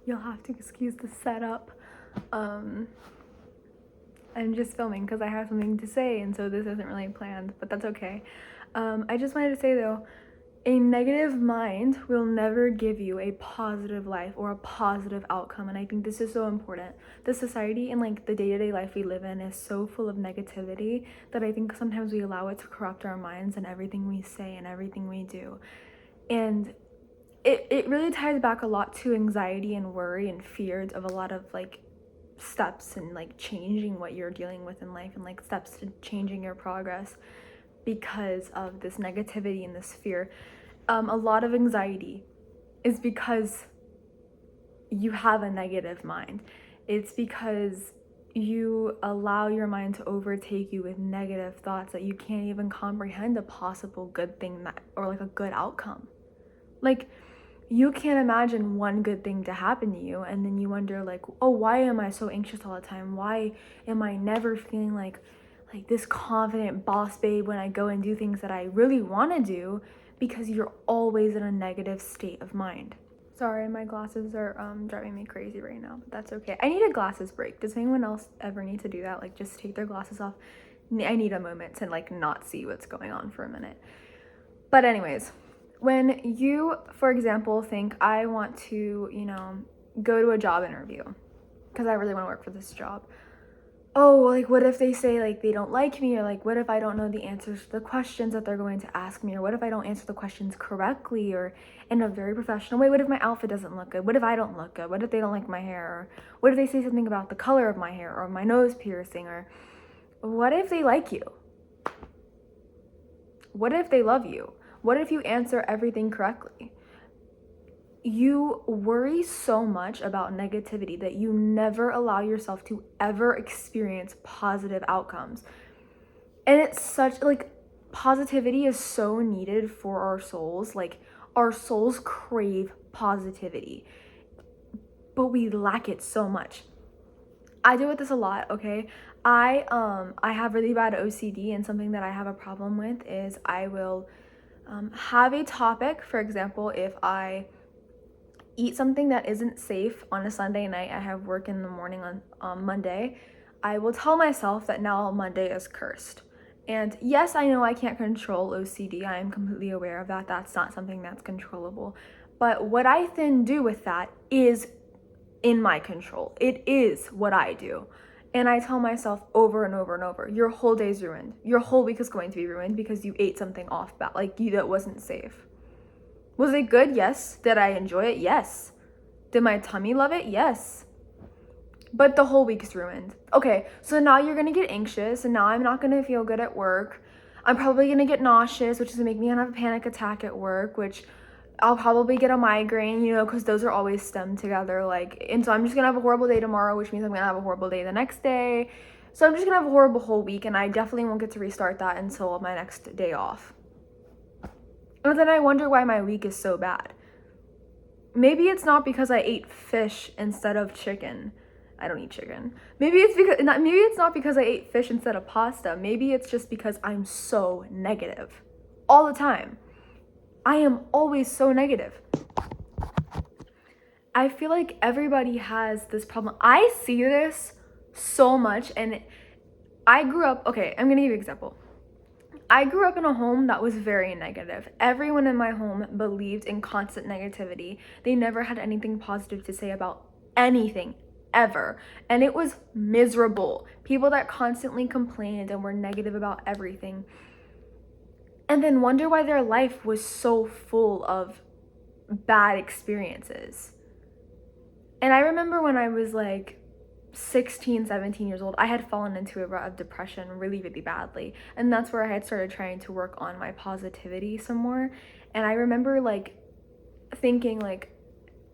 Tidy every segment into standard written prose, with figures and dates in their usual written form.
You'll have to excuse the setup. I'm just filming because I have something to say, and so this isn't really planned, but that's okay. I just wanted to say though, a negative mind will never give you a positive life or a positive outcome, and I think this is so important. The society and like the day-to-day life we live in is so full of negativity that I think sometimes we allow it to corrupt our minds and everything we say and everything we do. And it really ties back a lot to anxiety and worry and fears of a lot of like steps and like changing what you're dealing with in life and like steps to changing your progress because of this negativity and this fear. A lot of anxiety is because you have a negative mind. It's because you allow your mind to overtake you with negative thoughts that you can't even comprehend a possible good thing that, or like a good outcome. Like, you can't imagine one good thing to happen to you, and then you wonder like, oh, why am I so anxious all the time? Why am I never feeling like this confident boss babe when I go and do things that I really want to do? Because you're always in a negative state of mind. Sorry, my glasses are driving me crazy right now, but that's okay. I need a glasses break. Does anyone else ever need to do that? Like, just take their glasses off? I need a moment to like not see what's going on for a minute. But anyways, when you, for example, think I want to, go to a job interview because I really want to work for this job. Oh, like what if they say like they don't like me, or like what if I don't know the answers to the questions that they're going to ask me, or what if I don't answer the questions correctly or in a very professional way? What if my outfit doesn't look good? What if I don't look good? What if they don't like my hair? Or what if they say something about the color of my hair or my nose piercing? Or what if they like you? What if they love you? What if you answer everything correctly? You worry so much about negativity that you never allow yourself to ever experience positive outcomes. And it's such like positivity is so needed for our souls. Like, our souls crave positivity, but we lack it so much. I deal with this a lot, okay? I have really bad OCD, and something that I have a problem with is I will have a topic. For example, if I eat something that isn't safe on a Sunday night, I have work in the morning on Monday, I will tell myself that now Monday is cursed. And yes, I know I can't control OCD. I am completely aware of that. That's not something that's controllable. But what I then do with that is in my control. It is what I do. And I tell myself over and over and over, your whole day's ruined. Your whole week is going to be ruined because you ate something off, like you, that wasn't safe. Was it good? Yes. Did I enjoy it? Yes. Did my tummy love it? Yes. But the whole week is ruined. Okay, so now you're gonna get anxious, and now I'm not gonna feel good at work. I'm probably gonna get nauseous, which is gonna make me have a panic attack at work, which I'll probably get a migraine, because those are always stemmed together. Like, and so I'm just gonna have a horrible day tomorrow, which means I'm gonna have a horrible day the next day. So I'm just gonna have a horrible whole week, and I definitely won't get to restart that until my next day off. And then I wonder why my week is so bad. Maybe it's not because I ate fish instead of chicken. I don't eat chicken. Maybe it's not because I ate fish instead of pasta. Maybe it's just because I'm so negative all the time. I am always so negative. I feel like everybody has this problem. I see this so much, and I grew up, okay, I'm gonna give you an example. I grew up in a home that was very negative. Everyone in my home believed in constant negativity. They never had anything positive to say about anything, ever. And it was miserable. People that constantly complained and were negative about everything. And then wonder why their life was so full of bad experiences. And I remember when I was like 16, 17 years old, I had fallen into a rut of depression really, really badly. And that's where I had started trying to work on my positivity some more. And I remember like thinking like,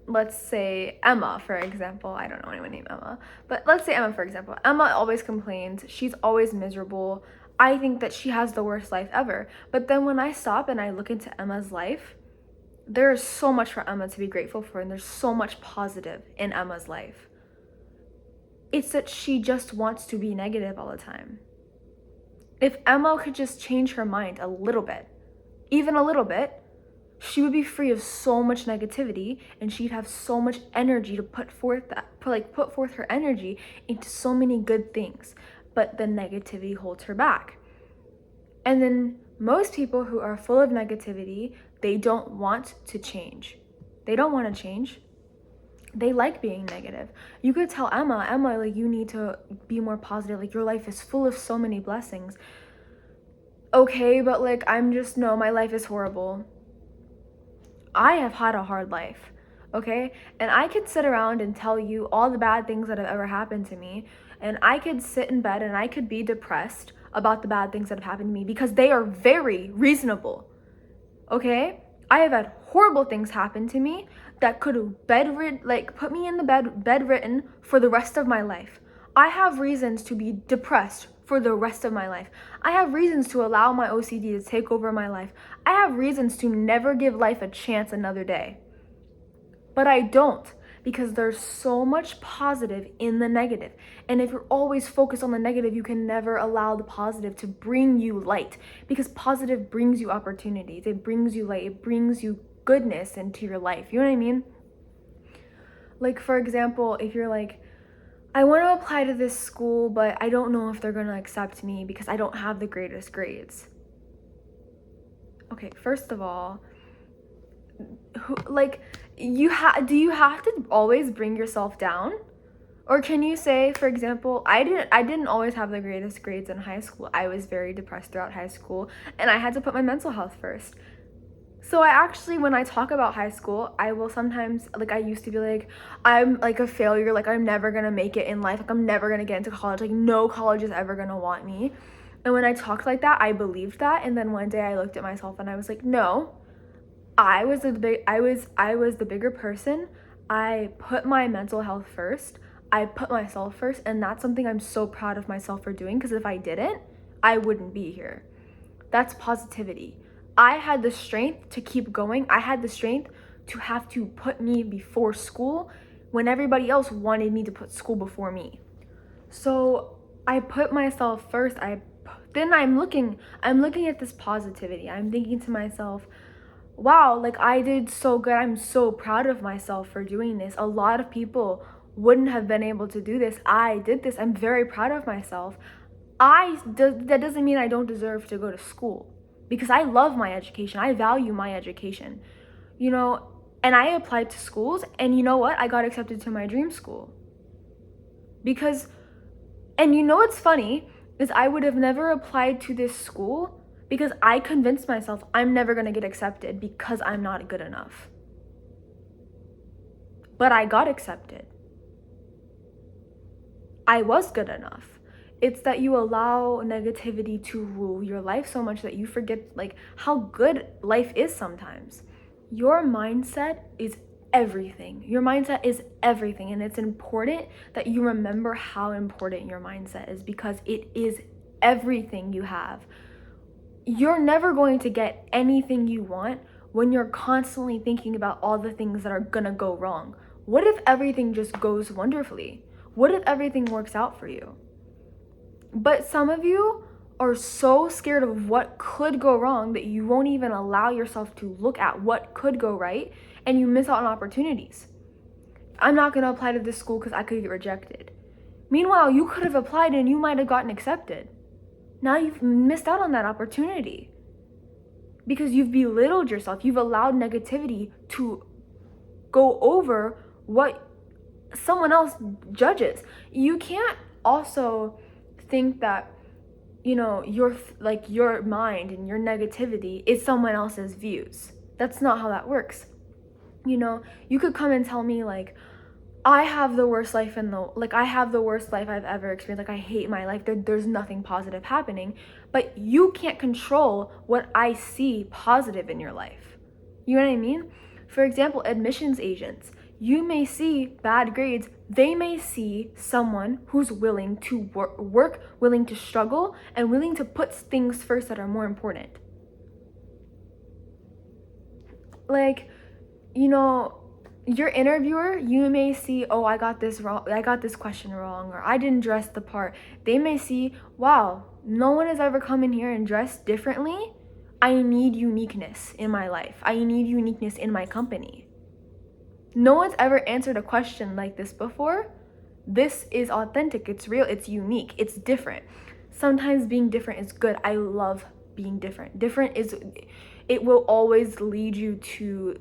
let's say Emma, for example. I don't know anyone named Emma, but let's say Emma, for example. Emma always complains. She's always miserable. I think that she has the worst life ever. But then when I stop and I look into Emma's life, there is so much for Emma to be grateful for, and there's so much positive in Emma's life. It's that she just wants to be negative all the time. If Emma could just change her mind a little bit, even a little bit, she would be free of so much negativity, and she'd have so much energy to put forth her energy into so many good things. But the negativity holds her back. And then most people who are full of negativity, they don't want to change. They don't want to change. They like being negative. You could tell Emma, like, you need to be more positive. Like, your life is full of so many blessings. Okay, but like, my life is horrible. I have had a hard life, okay? And I could sit around and tell you all the bad things that have ever happened to me. And I could sit in bed and I could be depressed about the bad things that have happened to me because they are very reasonable, okay? I have had horrible things happen to me that could have put me in the bedridden for the rest of my life. I have reasons to be depressed for the rest of my life. I have reasons to allow my OCD to take over my life. I have reasons to never give life a chance another day. But I don't, because there's so much positive in the negative. And if you're always focused on the negative, you can never allow the positive to bring you light, because positive brings you opportunities. It brings you light. It brings you goodness into your life. You know what I mean? Like, for example, if you're like, I want to apply to this school, but I don't know if they're going to accept me because I don't have the greatest grades. Okay, first of all, do you have to always bring yourself down? Or can you say, for example, I didn't always have the greatest grades in high school. I was very depressed throughout high school, and I had to put my mental health first. So when I talk about high school, I will sometimes, like, I used to be like, I'm like a failure, like, I'm never gonna make it in life, like, I'm never gonna get into college, like, no college is ever gonna want me. And when I talked like that, I believed that. And then one day I looked at myself and I was like, no, I was the bigger person. I put my mental health first. I put myself first, and that's something I'm so proud of myself for doing, because if I didn't, I wouldn't be here. That's positivity. I had the strength to keep going. I had the strength to have to put me before school when everybody else wanted me to put school before me. So I put myself first. Then I'm looking at this positivity. I'm thinking to myself, wow, like, I did so good. I'm so proud of myself for doing this. A lot of people wouldn't have been able to do this. I did this. I'm very proud of myself. That doesn't mean I don't deserve to go to school, because I love my education. I value my education, and I applied to schools, and you know what? I got accepted to my dream school. And what's funny is I would have never applied to this school because I convinced myself I'm never going to get accepted because I'm not good enough. But I got accepted. I was good enough. It's that you allow negativity to rule your life so much that you forget, like, how good life is sometimes. Your mindset is everything. Your mindset is everything, and it's important that you remember how important your mindset is, because it is everything you have. You're never going to get anything you want when you're constantly thinking about all the things that are gonna go wrong. What if everything just goes wonderfully? What if everything works out for you? But some of you are so scared of what could go wrong that you won't even allow yourself to look at what could go right, and you miss out on opportunities. I'm not gonna apply to this school because I could get rejected. Meanwhile, you could have applied and you might have gotten accepted. Now you've missed out on that opportunity because you've belittled yourself. You've allowed negativity to go over what someone else judges. You can't also think that, your mind and your negativity is someone else's views. That's not how that works. You could come and tell me, like, I have the worst life I've ever experienced. Like, I hate my life. There's nothing positive happening. But you can't control what I see positive in your life. You know what I mean? For example, admissions agents. You may see bad grades. They may see someone who's willing to work, willing to struggle, and willing to put things first that are more important. Like, your interviewer, you may see, oh, I got this wrong, I got this question wrong, or I didn't dress the part. They may see, wow, no one has ever come in here and dressed differently. I need uniqueness in my life. I need uniqueness in my company. No one's ever answered a question like this before. This is authentic, it's real, it's unique, it's different. Sometimes being different is good. I love being different. It will always lead you to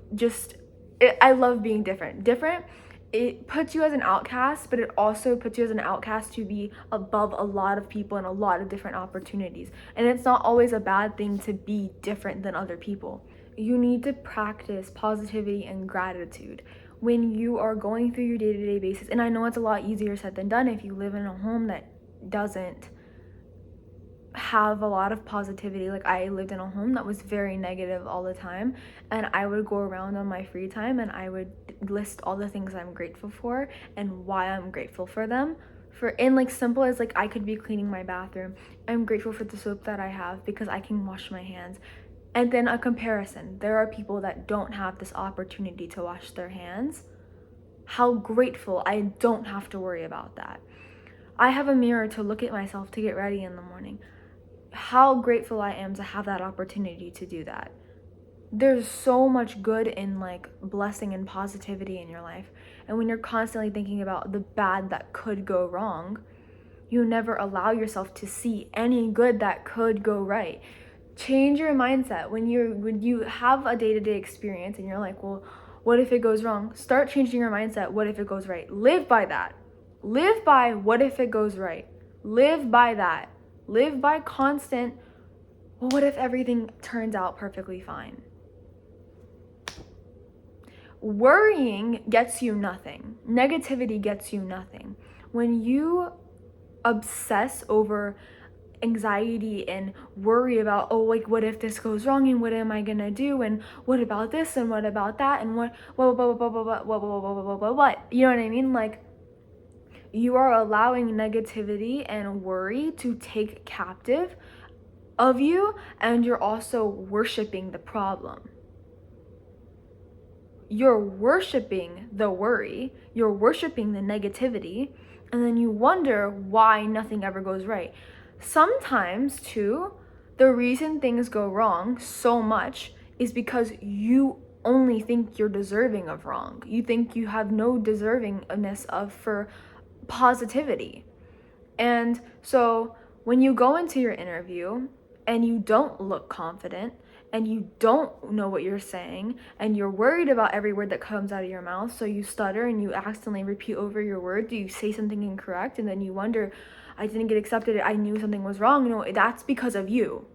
I love being different. Different, it puts you as an outcast, but it also puts you as an outcast to be above a lot of people and a lot of different opportunities. And it's not always a bad thing to be different than other people. You need to practice positivity and gratitude when you are going through your day-to-day basis. And I know it's a lot easier said than done if you live in a home that doesn't have a lot of positivity. Like, I lived in a home that was very negative all the time, and I would go around on my free time and I would list all the things I'm grateful for and why I'm grateful for them. In like simple as like, I could be cleaning my bathroom. I'm grateful for the soap that I have because I can wash my hands. And then a comparison. There are people that don't have this opportunity to wash their hands. How grateful I don't have to worry about that. I have a mirror to look at myself to get ready in the morning. How grateful I am to have that opportunity to do that. There's so much good in like blessing and positivity in your life. And when you're constantly thinking about the bad that could go wrong, you never allow yourself to see any good that could go right. Change your mindset. When you have a day-to-day experience and you're like, well, what if it goes wrong? Start changing your mindset. What if it goes right? Live by that. Live by what if it goes right? Live by that. Live by constant, well, what if everything turns out perfectly fine? Worrying gets you nothing. Negativity gets you nothing. When you obsess over anxiety and worry about, oh, like, what if this goes wrong and what am I gonna do and what about this and what about that and what you know what I mean? Like, you are allowing negativity and worry to take captive of you, and you're also worshiping the problem. You're worshiping the worry, you're worshiping the negativity, and then you wonder why nothing ever goes right. Sometimes, too, the reason things go wrong so much is because you only think you're deserving of wrong. You think you have no deservingness for positivity. And so when you go into your interview and you don't look confident and you don't know what you're saying and you're worried about every word that comes out of your mouth, so you stutter and you accidentally repeat over your words, you say something incorrect, and then you wonder, I didn't get accepted, I knew something was wrong. No, that's because of you.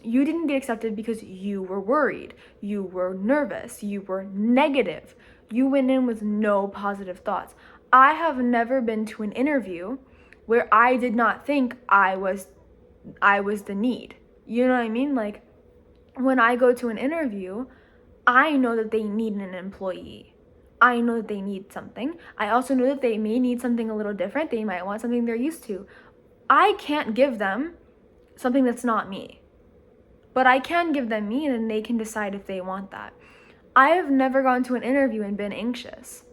You didn't get accepted because you were worried, you were nervous, you were negative. You went in with no positive thoughts. I have never been to an interview where I did not think I was the need. You know what I mean? Like, when I go to an interview, I know that they need an employee. I know that they need something. I also know that they may need something a little different. They might want something they're used to. I can't give them something that's not me. But I can give them me, and then they can decide if they want that. I have never gone to an interview and been anxious.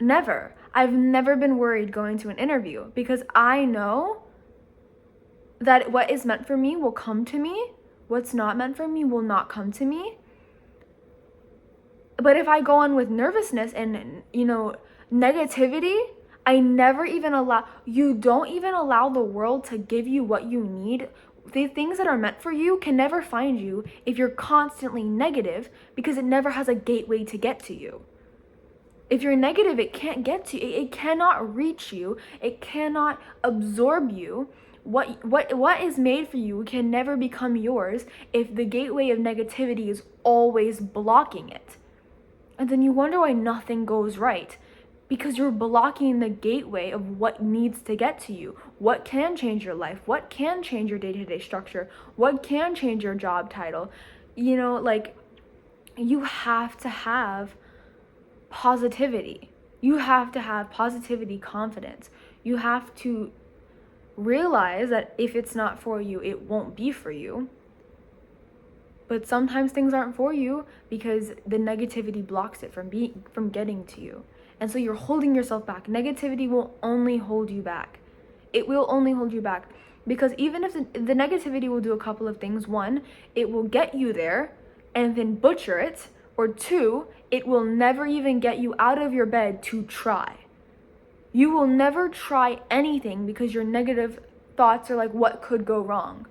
Never. I've never been worried going to an interview because I know that what is meant for me will come to me. What's not meant for me will not come to me. But if I go on with nervousness and, negativity, you don't even allow the world to give you what you need. The things that are meant for you can never find you if you're constantly negative, because it never has a gateway to get to you. If you're negative, it can't get to you. It cannot reach you. It cannot absorb you. What is made for you can never become yours if the gateway of negativity is always blocking it. And then you wonder why nothing goes right, because you're blocking the gateway of what needs to get to you. What can change your life? What can change your day-to-day structure? What can change your job title? You have to have positivity. You have to have positivity confidence. You have to realize that if it's not for you, it won't be for you. But sometimes things aren't for you because the negativity blocks it from getting to you. And so you're holding yourself back. Negativity will only hold you back. It will only hold you back. Because even if the negativity will do a couple of things. One, it will get you there and then butcher it. Or two, it will never even get you out of your bed to try. You will never try anything because your negative thoughts are like, what could go wrong?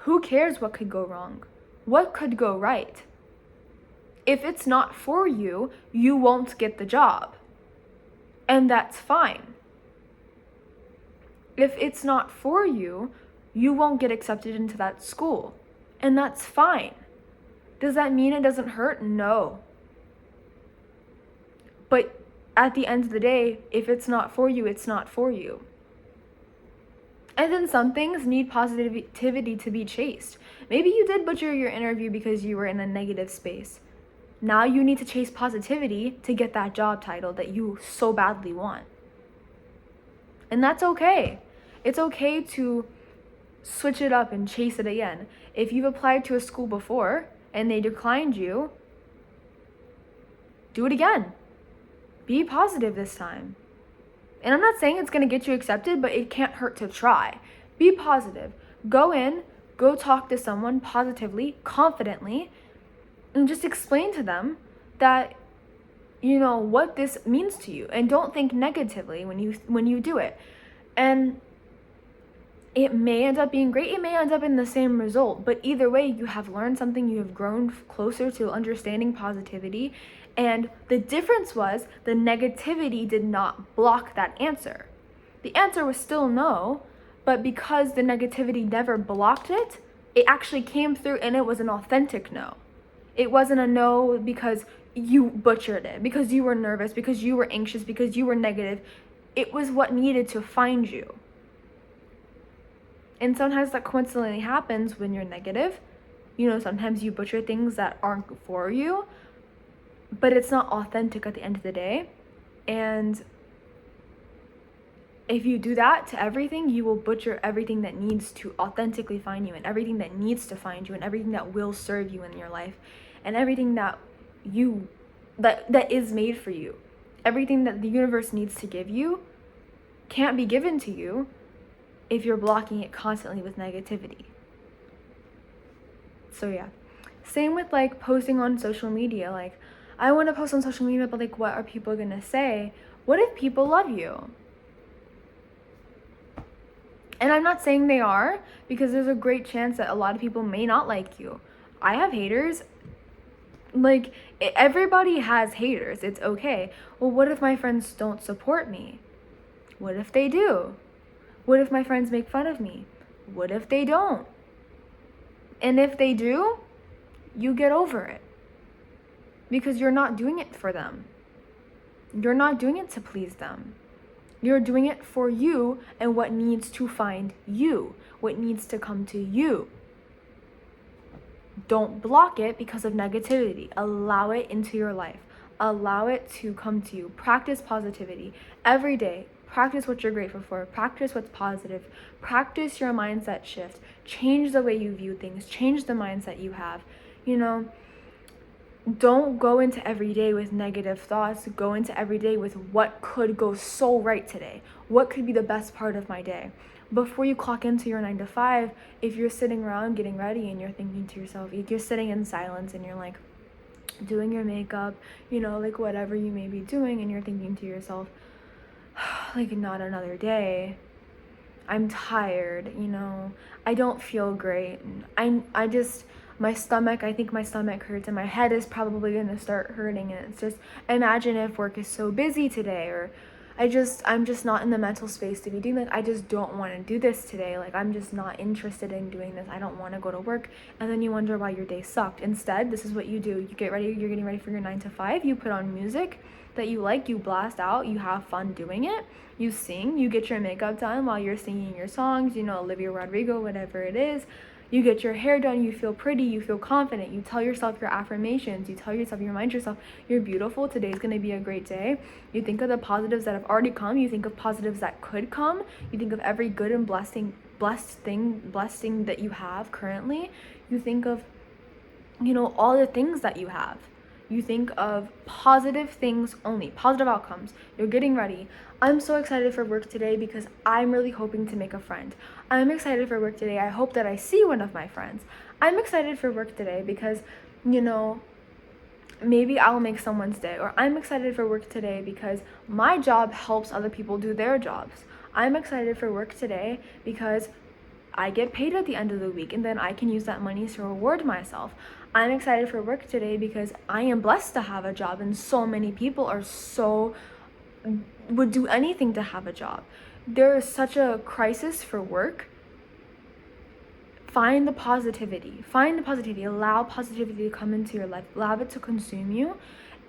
Who cares what could go wrong? What could go right? If it's not for you, you won't get the job. And that's fine. If it's not for you, you won't get accepted into that school. And that's fine. Does that mean it doesn't hurt? No. But at the end of the day, if it's not for you, it's not for you. And then some things need positivity to be chased. Maybe you did butcher your interview because you were in a negative space. Now you need to chase positivity to get that job title that you so badly want. And that's okay. It's okay to switch it up and chase it again. If you've applied to a school before and they declined you, do it again. Be positive this time. And I'm not saying it's going to get you accepted, but it can't hurt to try. Be positive. Go in, go talk to someone positively, confidently, and just explain to them that, you know, what this means to you. And don't think negatively when you do it. And it may end up being great. It may end up in the same result. But either way, you have learned something. You have grown closer to understanding positivity. And the difference was the negativity did not block that answer. The answer was still no, but because the negativity never blocked it, it actually came through and it was an authentic no. It wasn't a no because you butchered it, because you were nervous, because you were anxious, because you were negative. It was what needed to find you. And sometimes that coincidentally happens when you're negative. You know, sometimes you butcher things that aren't for you, but it's not authentic at the end of the day. And if you do that to everything, you will butcher everything that needs to authentically find you, and everything that needs to find you, and everything that will serve you in your life, and everything that is made for you. Everything that the universe needs to give you can't be given to you if you're blocking it constantly with negativity. So yeah. Same with like posting on social media. Like, I want to post on social media, but like, what are people gonna say? What if people love you? And I'm not saying they are, because there's a great chance that a lot of people may not like you. I have haters. Like, everybody has haters. It's okay. Well, what if my friends don't support me? What if they do? What if my friends make fun of me? What if they don't? And if they do, you get over it. Because you're not doing it for them. You're not doing it to please them. You're doing it for you and what needs to find you, what needs to come to you. Don't block it because of negativity. Allow it into your life. Allow it to come to you. Practice positivity every day. Practice what you're grateful for. Practice what's positive. Practice your mindset shift. Change the way you view things. Change the mindset you have. You know, don't go into every day with negative thoughts. Go into every day with what could go so right today. What could be the best part of my day? Before you clock into your 9 to 5, if you're sitting around getting ready and you're thinking to yourself, you're sitting in silence and you're like doing your makeup, you know, like whatever you may be doing, and you're thinking to yourself, like, not another day. I'm tired, you know, I don't feel great. I just, my stomach, I think my stomach hurts and my head is probably going to start hurting. And it's just, imagine if work is so busy today, or I'm just not in the mental space to be doing this. I just don't want to do this today. Like, I'm just not interested in doing this. I don't want to go to work. And then you wonder why your day sucked. Instead, this is what you do. You get ready, you're getting ready for your 9 to 5. You put on music that you like, you blast out, you have fun doing it. You sing, you get your makeup done while you're singing your songs, you know, Olivia Rodrigo, whatever it is. You get your hair done, you feel pretty, you feel confident, you tell yourself your affirmations, you tell yourself, you remind yourself, you're beautiful, today's gonna be a great day. You think of the positives that have already come, you think of positives that could come, you think of every good and blessing that you have currently, you think of, you know, all the things that you have. you think of positive things only, positive outcomes. You're getting ready. I'm so excited for work today because I'm really hoping to make a friend. I'm excited for work today. I hope that I see one of my friends. I'm excited for work today because, you know, maybe I'll make someone's day. Or I'm excited for work today because my job helps other people do their jobs. I'm excited for work today because I get paid at the end of the week and then I can use that money to reward myself. I'm excited for work today because I am blessed to have a job and so many people would do anything to have a job. There is such a crisis for work. Find the positivity. Allow positivity to come into your life. Allow it to consume you.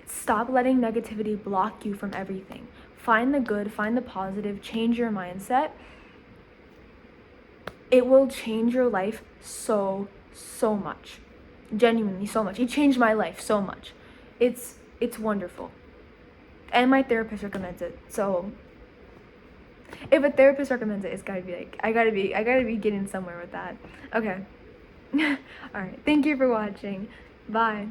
Stop letting negativity block you from everything. Find the good, find the positive, change your mindset. It will change your life so much. Genuinely so much. It changed my life so much. It's wonderful. And my therapist recommends it. So if a therapist recommends it, it's gotta be like, I gotta be getting somewhere with that. Okay. Alright. Thank you for watching. Bye.